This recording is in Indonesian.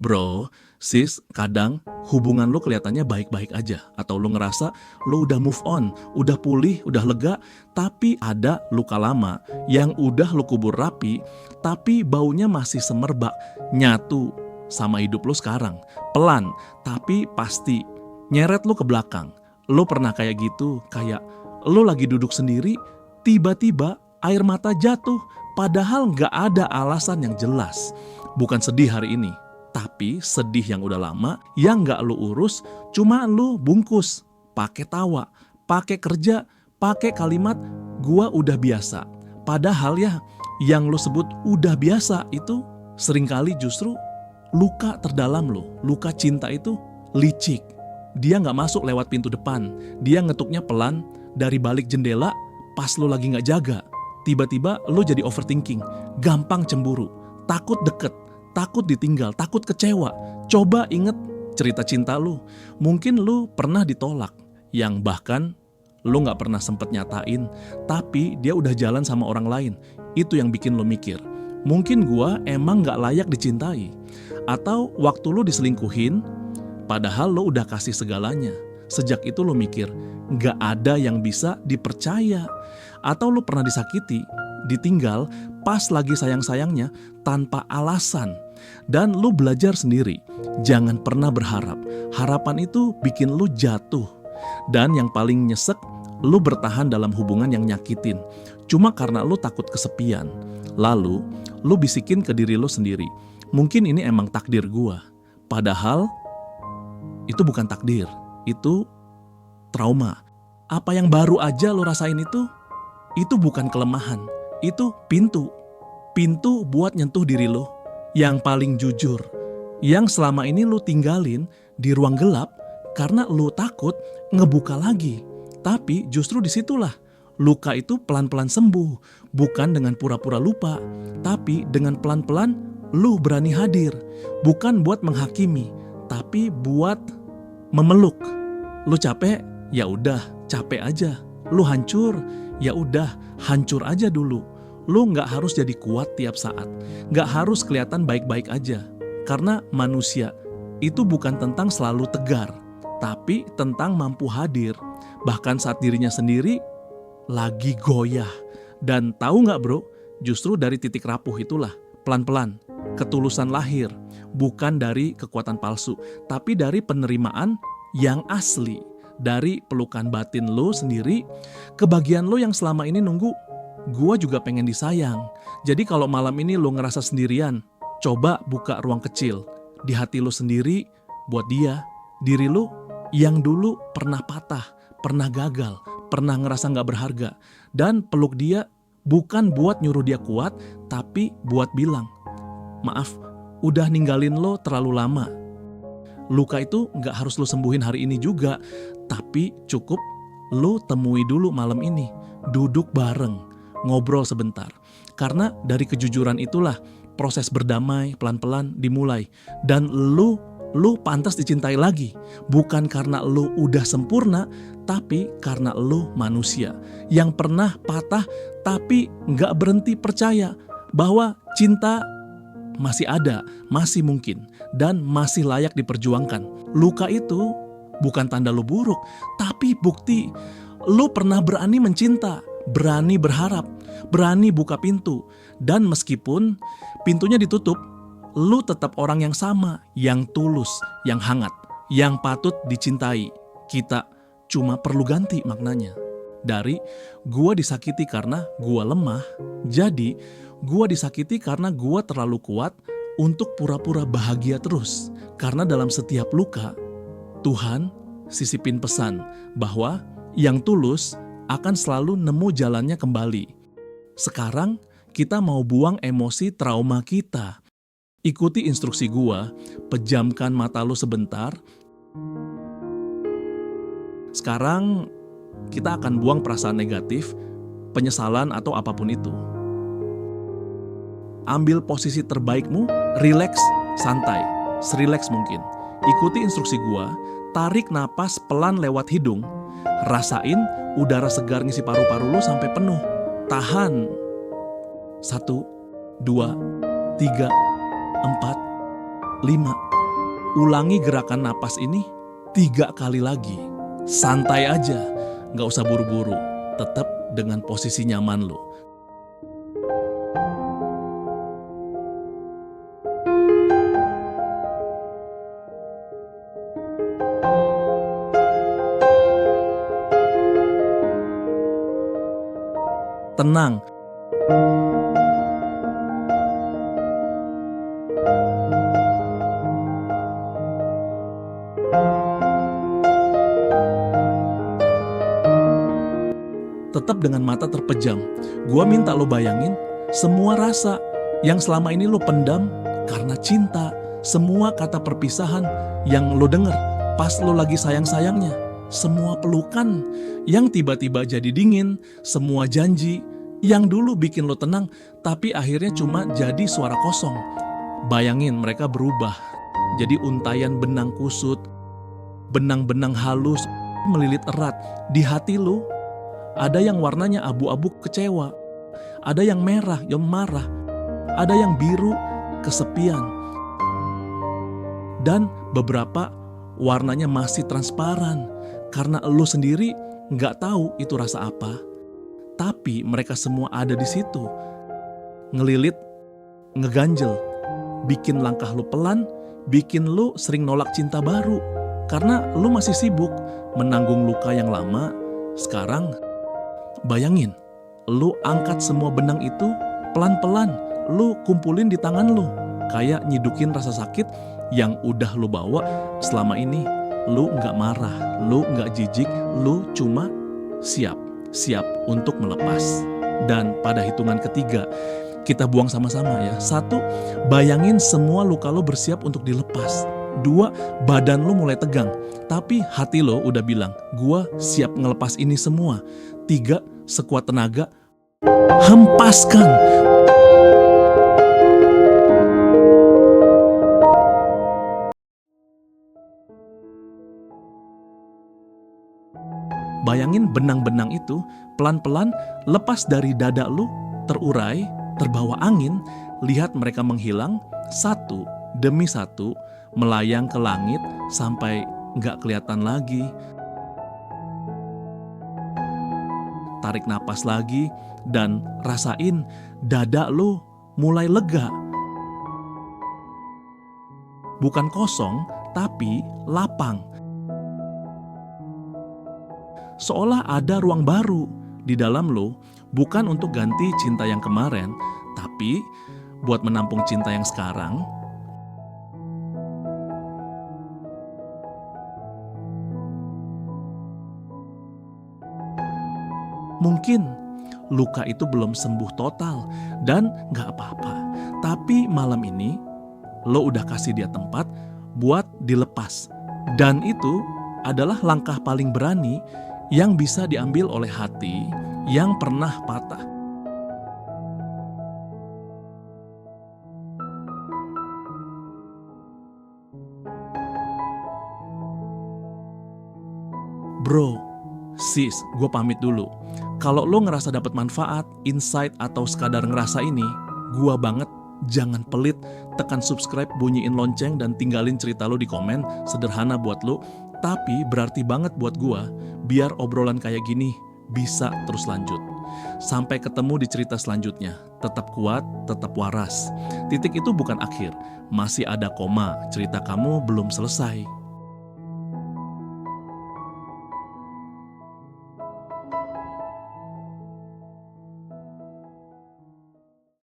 Bro, sis, kadang hubungan lo kelihatannya baik-baik aja. Atau lo ngerasa lo udah move on, udah pulih, udah lega. Tapi ada luka lama yang udah lo kubur rapi, tapi baunya masih semerbak, nyatu sama hidup lo sekarang. Pelan, tapi pasti nyeret lo ke belakang. Lo pernah kayak gitu, kayak lo lagi duduk sendiri, tiba-tiba air mata jatuh, padahal gak ada alasan yang jelas. Bukan sedih hari ini, tapi sedih yang udah lama, yang gak lu urus, cuma lu bungkus. Pakai tawa, pakai kerja, pakai kalimat, gua udah biasa. Padahal ya, yang lu sebut udah biasa itu seringkali justru luka terdalam lu. Luka cinta itu licik. Dia gak masuk lewat pintu depan. Dia ngetuknya pelan dari balik jendela pas lu lagi gak jaga. Tiba-tiba lu jadi overthinking, gampang cemburu, takut deket, takut ditinggal, takut kecewa. Coba inget cerita cinta lu. Mungkin lu pernah ditolak, yang bahkan lu gak pernah sempet nyatain, tapi dia udah jalan sama orang lain. Itu yang bikin lu mikir, mungkin gua emang gak layak dicintai. Atau waktu lu diselingkuhin, padahal lu udah kasih segalanya. Sejak itu lu mikir, gak ada yang bisa dipercaya. Atau lu pernah disakiti, ditinggal pas lagi sayang-sayangnya tanpa alasan. Dan lu belajar sendiri, jangan pernah berharap. Harapan itu bikin lu jatuh. Dan yang paling nyesek, lu bertahan dalam hubungan yang nyakitin. Cuma karena lu takut kesepian. Lalu, lu bisikin ke diri lu sendiri, mungkin ini emang takdir gua. Padahal, itu bukan takdir, itu trauma. Apa yang baru aja lu rasain itu bukan kelemahan. Itu pintu buat nyentuh diri lo yang paling jujur, yang selama ini lo tinggalin di ruang gelap karena lo takut ngebuka lagi. Tapi justru disitulah luka itu pelan-pelan sembuh, bukan dengan pura-pura lupa, tapi dengan pelan-pelan lo berani hadir, bukan buat menghakimi, tapi buat memeluk. Lo capek, ya udah capek aja. Lo hancur, ya udah hancur aja dulu. Lu gak harus jadi kuat tiap saat. Gak harus kelihatan baik-baik aja. Karena manusia itu bukan tentang selalu tegar, tapi tentang mampu hadir. Bahkan saat dirinya sendiri lagi goyah. Dan tahu gak bro, justru dari titik rapuh itulah pelan-pelan ketulusan lahir. Bukan dari kekuatan palsu, tapi dari penerimaan yang asli. Dari pelukan batin lo sendiri, kebahagiaan lo yang selama ini nunggu, gua juga pengen disayang. Jadi kalau malam ini lo ngerasa sendirian, coba buka ruang kecil di hati lo sendiri buat dia, diri lo yang dulu pernah patah, pernah gagal, pernah ngerasa gak berharga. Dan peluk dia bukan buat nyuruh dia kuat, tapi buat bilang, maaf, udah ninggalin lo terlalu lama. Luka itu gak harus lo sembuhin hari ini juga, tapi cukup lo temui dulu malam ini, duduk bareng, ngobrol sebentar. Karena dari kejujuran itulah proses berdamai pelan-pelan dimulai. Dan lu pantas dicintai lagi. Bukan karena lu udah sempurna, tapi karena lu manusia yang pernah patah tapi gak berhenti percaya bahwa cinta masih ada, masih mungkin, dan masih layak diperjuangkan. Luka itu bukan tanda lu buruk, tapi bukti lu pernah berani mencinta, berani berharap, berani buka pintu. Dan meskipun pintunya ditutup, lu tetap orang yang sama, yang tulus, yang hangat, yang patut dicintai. Kita cuma perlu ganti maknanya. Dari gua disakiti karena gua lemah, jadi gua disakiti karena gua terlalu kuat untuk pura-pura bahagia terus. Karena dalam setiap luka, Tuhan sisipin pesan bahwa yang tulus akan selalu nemu jalannya kembali. Sekarang kita mau buang emosi trauma kita. Ikuti instruksi gua, pejamkan mata lu sebentar. Sekarang kita akan buang perasaan negatif, penyesalan atau apapun itu. Ambil posisi terbaikmu, rileks, santai, serileks mungkin. Ikuti instruksi gua, tarik napas pelan lewat hidung. Rasain udara segar ngisi paru-paru lu sampai penuh. Tahan. 1, 2, 3, 4, 5. ulangi gerakan napas ini 3 kali lagi. Santai aja, gak usah buru-buru. Tetap dengan posisi nyaman lo. Tenang. Tetap dengan mata terpejam. Gua minta lo bayangin semua rasa yang selama ini lo pendam karena cinta. Semua kata perpisahan yang lo denger pas lo lagi sayang-sayangnya. Semua pelukan yang tiba-tiba jadi dingin. Semua janji yang dulu bikin lo tenang tapi akhirnya cuma jadi suara kosong. Bayangin mereka berubah jadi untayan benang kusut. Benang-benang halus melilit erat di hati lo. Ada yang warnanya abu-abu kecewa, ada yang merah yang marah, ada yang biru kesepian, dan beberapa warnanya masih transparan karena elu sendiri nggak tahu itu rasa apa. Tapi mereka semua ada di situ, ngelilit, ngeganjel, bikin langkah lu pelan, bikin lu sering nolak cinta baru karena lu masih sibuk menanggung luka yang lama. Sekarang bayangin, lu angkat semua benang itu pelan-pelan, lu kumpulin di tangan lu, kayak nyidukin rasa sakit yang udah lu bawa selama ini. Lu gak marah, lu gak jijik, lu cuma siap untuk melepas. Dan pada hitungan ketiga, kita buang sama-sama ya. 1, bayangin semua luka lu bersiap untuk dilepas. 2, badan lu mulai tegang, tapi hati lo udah bilang, gua siap ngelepas ini semua. 3, sekuat tenaga, hempaskan. Bayangin benang-benang itu pelan-pelan lepas dari dada lu, terurai, terbawa angin. Lihat mereka menghilang satu demi satu, melayang ke langit sampai gak kelihatan lagi. Tarik napas lagi dan rasain dada lu mulai lega. Bukan kosong, tapi lapang. Seolah ada ruang baru di dalam lu, bukan untuk ganti cinta yang kemarin, tapi buat menampung cinta yang sekarang. Mungkin luka itu belum sembuh total dan gak apa-apa. Tapi malam ini lo udah kasih dia tempat buat dilepas. Dan itu adalah langkah paling berani yang bisa diambil oleh hati yang pernah patah. Bro, sis, gue pamit dulu. Kalau lo ngerasa dapat manfaat, insight, atau sekadar ngerasa ini, gue banget, jangan pelit, tekan subscribe, bunyiin lonceng, dan tinggalin cerita lo di komen. Sederhana buat lo, tapi berarti banget buat gue, biar obrolan kayak gini bisa terus lanjut. Sampai ketemu di cerita selanjutnya. Tetap kuat, tetap waras. Titik itu bukan akhir, masih ada koma, cerita kamu belum selesai.